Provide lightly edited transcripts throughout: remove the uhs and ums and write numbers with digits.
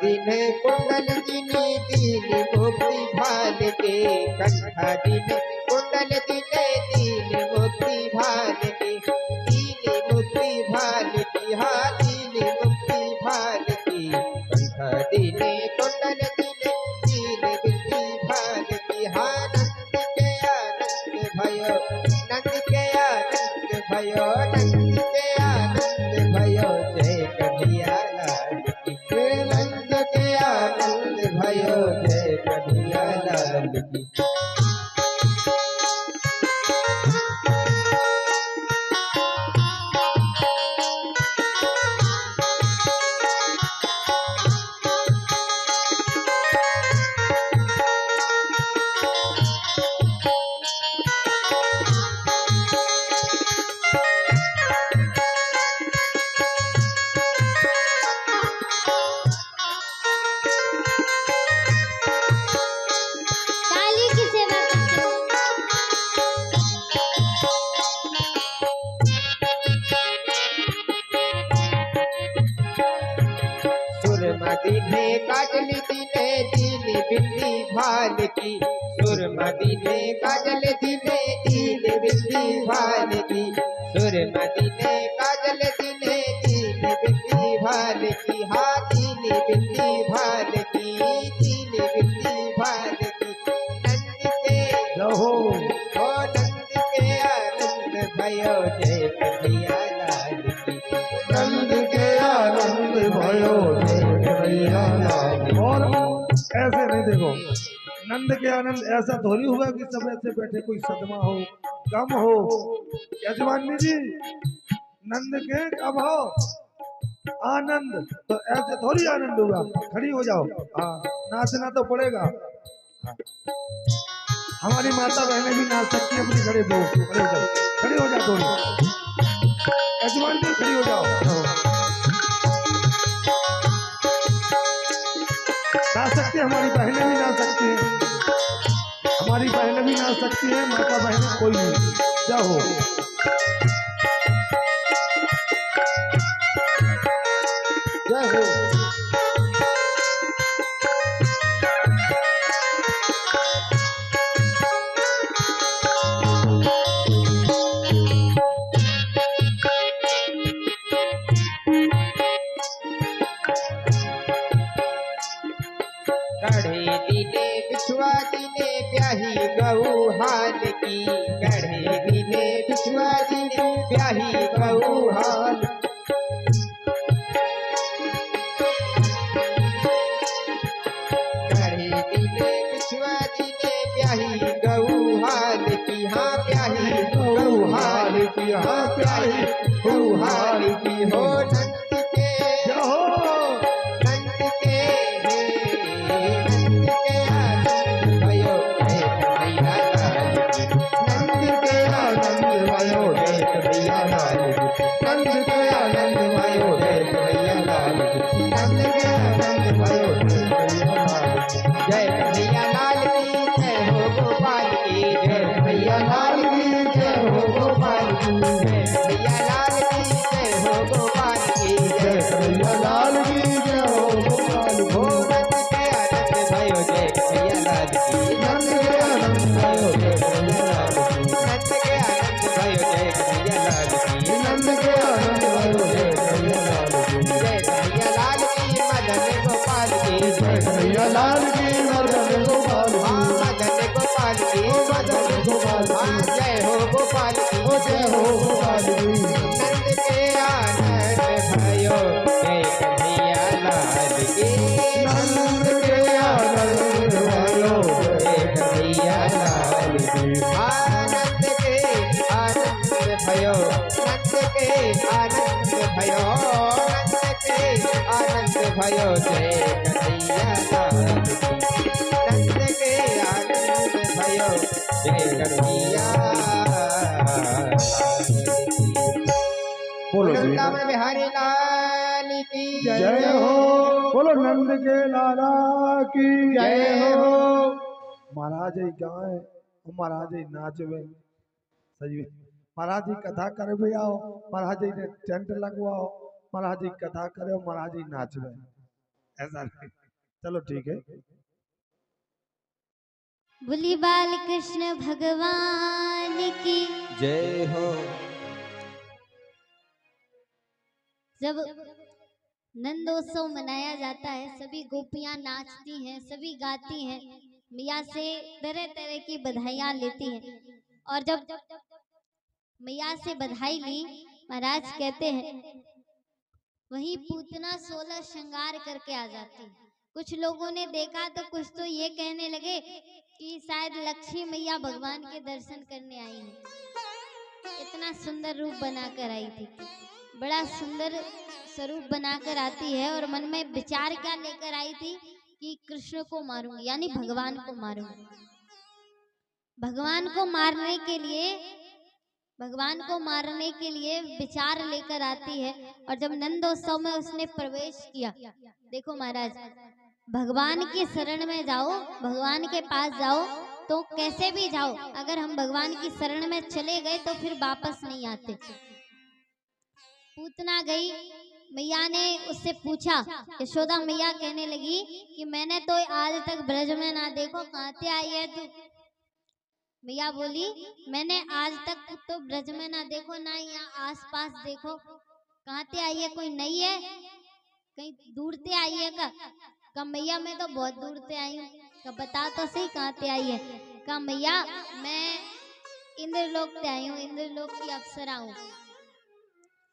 दिन कुंडल जिनी दीन मुक्ति भाल के, कंठा दिन कुंडल जिने दीन मुक्ति भाल के, दीन मुक्ति भाल की, हाँ दीन मुक्ति भाल की, कंठा दिन कुंडल जिने दीन मुक्ति भाल की, हाँ नंद के आनंद भयो, नंद के आनंद भयो, नंद के आनंद भयो, जय कन्हैया लाल की, नंद के आनंद भयो, जय कन्हैया लाल की। ताली की सेवा करते हैं। सुरमा दीने काजल दीने दीन बिंदी भाल की, सुरमा दीने काजल दीने दीन बिंदी भाल की, सुरमा दीने काजल दीने दीन बिंदी भाल की, हाँ दीन बिंदी भाल की, दीन बिंदी भाल की, नंद के जहो ओ नंद के आनंद भयो, जय कन्हैया लाल की, नंद के आनंद भयो, जय कन्हैया लाल की। और ऐसे नहीं देखो, नंद के आनंद ऐसा थोड़ी हुआ कि सब ऐसे बैठे, कोई सदमा हो, गम हो। यजमानी जी, नंद के कब हो आनंद, तो ऐसे थोड़ी आनंद होगा। खड़ी हो जाओ, हाँ नाचना तो पड़ेगा। हाँ। हमारी माता बहनें भी नाच सकती है अपनी खड़े हो, खड़ी हो जाओ थोड़ी। यजमान जी खड़ी हो जाओ, नाच सकती है हमारी बहनें भी नाच सकती हैं, हमारी बहनें भी नाच सकती हैं, माता बहनें कोई नहीं। जाओ जय हो। गढ़े दीने बिछुआ दीने ब्याही गऊ हाल की, गढ़े दीने बिछुआ दीने ब्याही गऊ हाल, गढ़े दीने बिछुआ दीने ब्याही गऊ हाल की, हाँ ब्याही गऊ हाल की, हाँ ब्याही गऊ हाल की, हो नंद के जहो नंद के नंद के आनंद भयो, जय कन्हैया लाल की, नंद के आनंद भयो, जय कन्हैया लाल की, नंद के आनंद भयो, जय कन्हैया लाल की, नंद के आनंद भयो, जय कन्हैया लाल की, जय कन्हैया लाल की, जय हो गोपाल की, जय कन्हैया लाल की, जय हो गोपाल की, जय कन्हैया लाल की, जय हो गोपाल की, जय कन्हैया लाल की, जय हो गोपाल की। हो नंद के आनंद भयो, जय कन्हैया लाल की, नंद के आनंद भयो, जय कन्हैया लाल की, नंद के आनंद भयो, जय कन्हैया लाल की, नंद के आनंद भयो, जय कन्हैया लाल की। जय कन्हैया लाल की, मदन गोपाल की, जय कन्हैया लाल की, मदन गोपाल की। हाँ मदन गोपाल की, मदन गोपाल की। हाँ जय हो गोपाल की, ओ जय हो गोपाल की। नंद के आनंद भयो, जय कन्हैया लाल की, नंद के आनंद भयो, जय कन्हैया लाल की, आनंद के आनंद भयो, नंद के आनंद भयो, नंद के आनंद भयो, जय कन्हैया लाल की, नंद के आनंद भयो, जय कन्हैया बोलो जी। वृंदावन बिहारी लाल की जय हो। बोलो नंद के लाला की जय हो। महाराज ही गाए, महाराज ही नाचवे, सही महाराज जी कथा करे भी आओ, महाराज जी ने टेंट लगवाओ, महाराज जी कथा करे, महाराज जी नाचवे। ऐसा नहीं। चलो ठीक है। बोली बाल कृष्ण भगवान की जय हो। जब नंदोत्सव मनाया जाता है, सभी गोपियां नाचती हैं, सभी गाती हैं, मैया से तरह तरह की बधाइयां लेती हैं। और जब मैया से बधाई ली, महाराज कहते हैं वहीं पूतना 16 श्रृंगार करके आ जाती। कुछ लोगों ने देखा तो कुछ तो ये कहने लगे कि शायद लक्ष्मी मैया भगवान के दर्शन करने आई है। इतना सुंदर रूप बनाकर आई थी, बड़ा सुंदर स्वरूप बनाकर आती है। और मन में विचार क्या लेकर आई थी कि कृष्ण को मारूंगी, यानी भगवान को मारूंगी। भगवान को मारने के लिए विचार लेकर आती है। और जब नंदोत्सव में उसने प्रवेश किया, देखो महाराज, भगवान की शरण में जाओ, भगवान के पास जाओ तो कैसे भी जाओ, अगर हम भगवान की शरण में चले गए तो फिर वापस नहीं आते। पूतना गई, मैया ने उससे पूछा, यशोदा मैया कहने लगी कि मैंने तो आज तक ब्रज में ना देखो, कहाँ से आई है तू? मैया बोली, मैंने आज तक तो ब्रज में ना देखो, ना यहाँ आस पास देखो, कहाँ से आई है? कोई नहीं है, कहीं दूर से आई है का? कहा मैया मैं तो बहुत दूर से आई हूँ। कहा बता तो सही कहाँ से आई है? कहा मैया मैं इंद्रलोक से आई हूँ, इंद्रलोक की अप्सरा हूँ।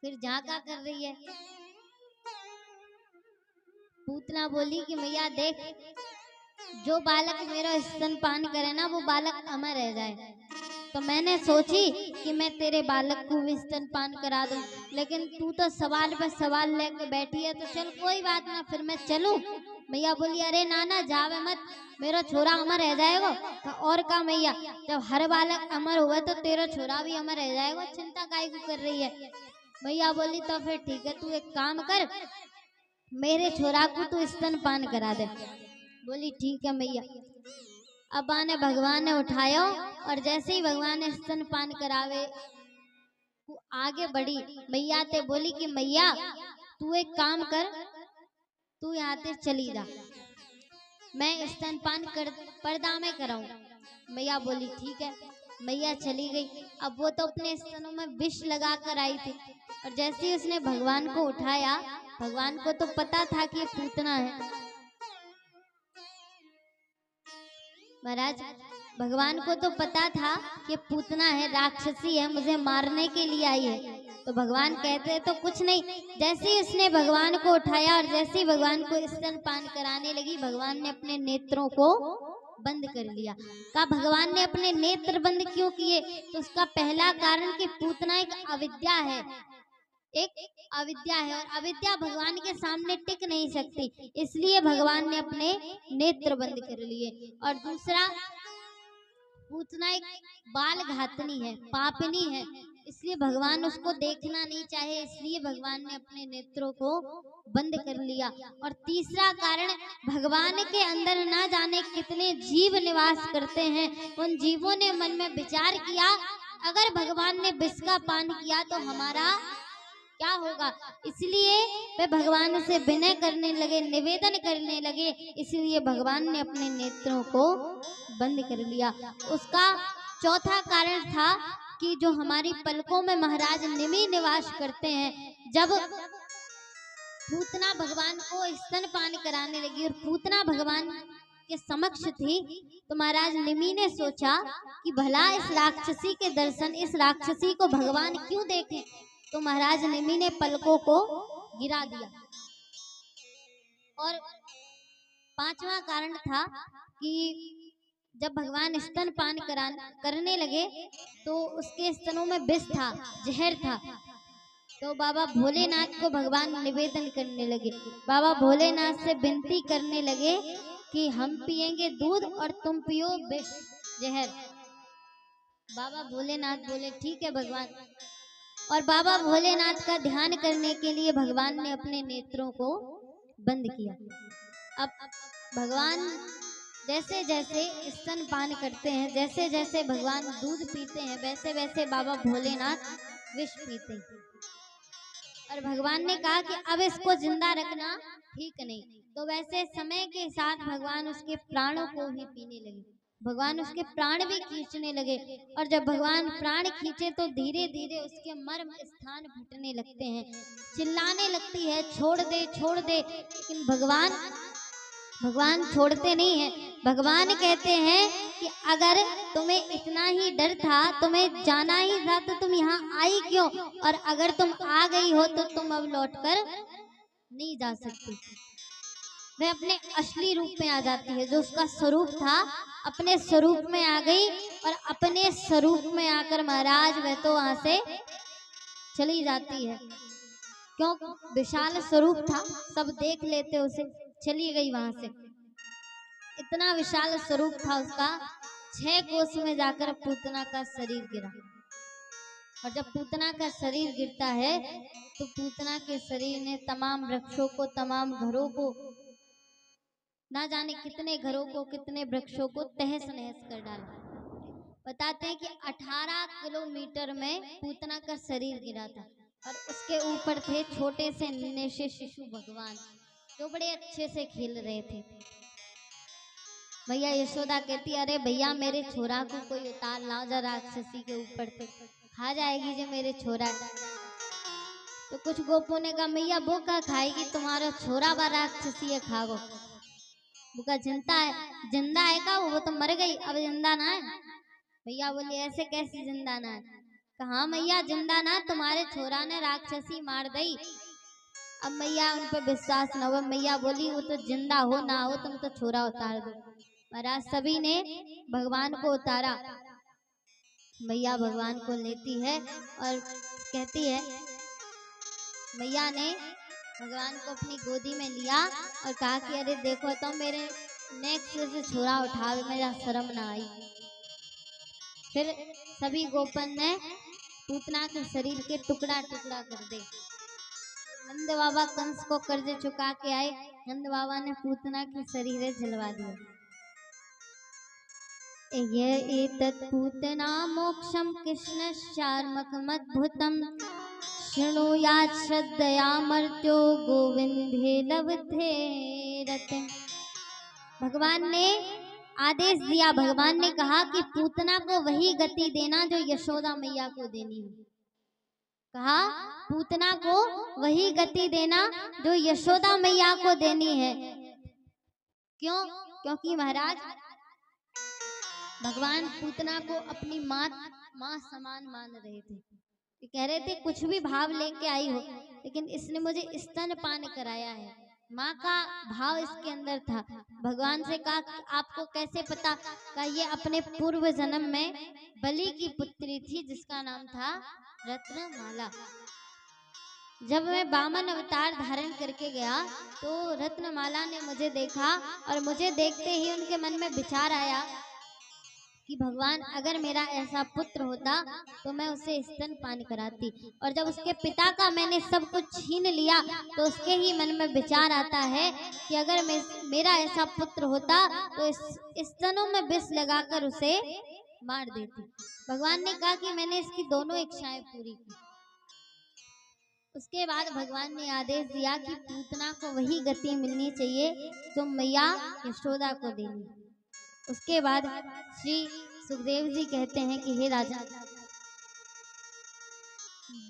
फिर जहाँ क्या कर रही है? पूतना बोली कि मैया देख, जो बालक मेरा स्तनपान करे ना, वो बालक अमर रह जाए। तो मैंने सोची कि मैं तेरे बालक को भी स्तनपान करा दूं, लेकिन तू तो सवाल पे सवाल लेके बैठी है, तो चल कोई बात ना, फिर मैं चलूं। मैया बोली अरे नाना जावे मत, मेरा छोरा अमर रह जाएगा। और का मैया, जब हर बालक अमर हुआ तो तेरा छोरा भी अमर रह जाएगा, चिंता काहे को कर रही है? मैया बोली तो फिर ठीक है, तू एक काम कर, मेरे छोरा को तू स्तनपान करा दे। बोली ठीक है मैया। अब आने भगवान ने उठाया और जैसे ही भगवान ने स्तनपान करावे वो आगे बढ़ी। मैया ते बोली कि मैया तू एक काम कर, तू यहाँ से चली जा, मैं स्तनपान कर पर्दा में कराऊं। मैया बोली ठीक है। मैया चली गई। अब वो तो अपने स्तनों में विष लगा कर आई थी, और जैसे ही उसने भगवान को उठाया, भगवान को तो पता था कि ये पूतना है। महाराज भगवान को तो पता था कि पूतना है, राक्षसी है, मुझे मारने के लिए आई है। तो भगवान कहते तो कुछ नहीं, जैसे ही उसने भगवान को उठाया और जैसे ही भगवान को स्तनपान कराने लगी, भगवान ने अपने नेत्रों को बंद कर लिया। कहा भगवान ने अपने नेत्र बंद क्यों किए? तो उसका पहला कारण कि पूतना एक अविद्या है, एक अविद्या है, और अविद्या भगवान के सामने टिक नहीं सकती, इसलिए भगवान ने अपने नेत्र बंद कर लिए। और दूसरा, पूतना एक बाल घातनी है, पापनी है, इसलिए भगवान उसको देखना नहीं चाहे, इसलिए भगवान ने अपने नेत्रों को बंद कर लिया। और तीसरा कारण, भगवान के अंदर ना जाने कितने जीव निवास करते हैं, उन जीवों ने मन में विचार किया अगर भगवान ने विष का पान किया तो हमारा क्या होगा, इसलिए वे भगवान से विनय करने लगे, निवेदन करने लगे, इसलिए भगवान ने अपने नेत्रों को बंद कर लिया। उसका चौथा कारण था कि जो हमारी पलकों में महाराज निमि निवास करते हैं, जब पूतना भगवान को स्तनपान कराने लगी और पूतना भगवान के समक्ष थी, तो महाराज निमि ने सोचा कि भला इस राक्षसी के दर्शन, इस राक्षसी को भगवान क्यों देखें, तो महाराज निमि ने पलकों को गिरा दिया। और पांचवा कारण था कि जब भगवान स्तनपान करने लगे तो उसके स्तनों में विष था, जहर था, तो बाबा भोलेनाथ को भगवान निवेदन करने लगे, बाबा भोलेनाथ से विनती करने लगे कि हम पिएंगे दूध और तुम पियो विष, जहर। बाबा भोलेनाथ बोले ठीक है भगवान। और बाबा भोलेनाथ का ध्यान करने के लिए भगवान ने अपने नेत्रों को बंद किया। अब भगवान जैसे जैसे स्तनपान करते हैं, जैसे जैसे भगवान दूध पीते हैं, वैसे वैसे बाबा भोलेनाथ विष पीते हैं। और भगवान ने कहा कि अब इसको जिंदा रखना ठीक नहीं। तो वैसे समय के साथ भगवान उसके प्राणों को ही पीने लगे, भगवान उसके प्राण भी खींचने लगे। और जब भगवान प्राण खींचे तो धीरे धीरे उसके मर्म स्थान फटने लगते हैं, चिल्लाने लगती है छोड़ दे छोड़ दे। लेकिन भगवान छोड़ते नहीं हैं। भगवान कहते हैं कि अगर तुम्हें इतना ही डर था, तुम्हें जाना ही था, तो तुम यहाँ आई क्यों? और अगर तुम आ गई हो तो तुम अब लौटकर नहीं जा सकती। वह अपने असली रूप में आ जाती है, जो उसका स्वरूप था अपने स्वरूप में आ गई। और अपने स्वरूप में आकर महाराज वह तो वहां से चली जाती है। क्यों? विशाल स्वरूप था, सब देख लेते उसे, चली गई वहां से। इतना विशाल स्वरूप था उसका। 6 कोस में जाकर पूतना का शरीर गिरा। और जब पूतना का शरीर गिरता है तो पूतना के शरीर ने तमाम वृक्षों को, तमाम घरों को, ना जाने कितने घरों को, कितने वृक्षों को तहस नहस कर डाला। बताते हैं कि 18 किलोमीटर में पूतना का शरीर गिरा था। और उसके ऊपर थे छोटे से नन्हे से शिशु भगवान, जो बड़े अच्छे से खेल रहे थे। भैया यशोदा कहती, अरे भैया मेरे छोरा को कोई उतार लाओ जा राक्षसी के ऊपर से, खा जाएगी जो मेरे छोरा। तो कुछ गोपों ने कहा, मैया वो क्या खाएगी, तुम्हारा छोरा बा राक्षसी है, खाओ। वो का जिंदा है का? वो तो मर गई, अब जिंदा ना है। भैया बोले, ऐसे कैसे जिंदा ना है? कहा मैया जिंदा ना, तुम्हारे छोरा ने राक्षसी मार दी। अब मैया उन पर विश्वास न हुआ। मैया बोली, वो तो जिंदा हो ना हो, तुम तो छोरा उतार दो। महाराज सभी ने भगवान को उतारा। मैया भगवान को लेती है और कहती है, मैया ने भगवान को अपनी गोदी में लिया और कहा कि अरे देखो तो मेरे नेक्स्ट से छोरा उठावे, मेरा शर्म ना आई। फिर सभी गोपन ने पूतना के शरीर के टुकड़ा टुकड़ा कर दे। नंद बाबा कंस को कर्ज चुका के आए, नंद बाबा ने पूतना के शरीर जलवा दिया। ये एतत् पूतना मोक्षम कृष्णश्चार्मकमद्भुतम् शृणुयात् श्रद्धया मर्त्यो गोविंदे लभते रतिम्। भगवान ने आदेश दिया, भगवान ने कहा कि पूतना को वही गति देना जो यशोदा मैया को देनी है। कहा पूतना को वही गति देना जो यशोदा मैया को देनी है। क्यों? क्योंकि महाराज भगवान पूतना को अपनी माँ समान मान रहे थे। कह रहे थे कुछ भी भाव लेके आई हो, लेकिन इसने मुझे स्तनपान कराया है। माँ का भाव इसके अंदर था। भगवान से कहा आपको कैसे पता? का ये अपने पूर्व जन्म में बलि की पुत्री थी जिसका नाम था रत्नमाला। जब मैं वामन अवतार धारण करके गया तो रत्नमाला ने मुझे देखा और मुझे देखते ही उनके मन में विचार आया कि भगवान अगर मेरा ऐसा पुत्र होता तो मैं उसे स्तनपान कराती। और जब उसके पिता का मैंने सब कुछ छीन लिया तो उसके ही मन में विचार आता है कि अगर मेरा ऐसा पुत्र होता तो स्तनों में विष लगाकर उसे मार देती। भगवान ने कहा कि मैंने इसकी दोनों इच्छाएं पूरी की। उसके बाद भगवान ने आदेश दिया कि पूतना को वही गति मिलनी चाहिए जो मैया यशोदा को देनी। उसके बाद श्री सुखदेव जी कहते हैं कि हे राजा,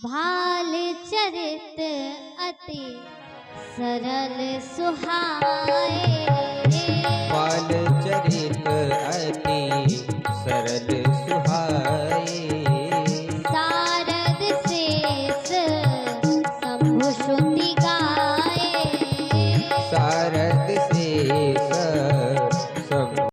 भाल चरित अति सरल सुहाए,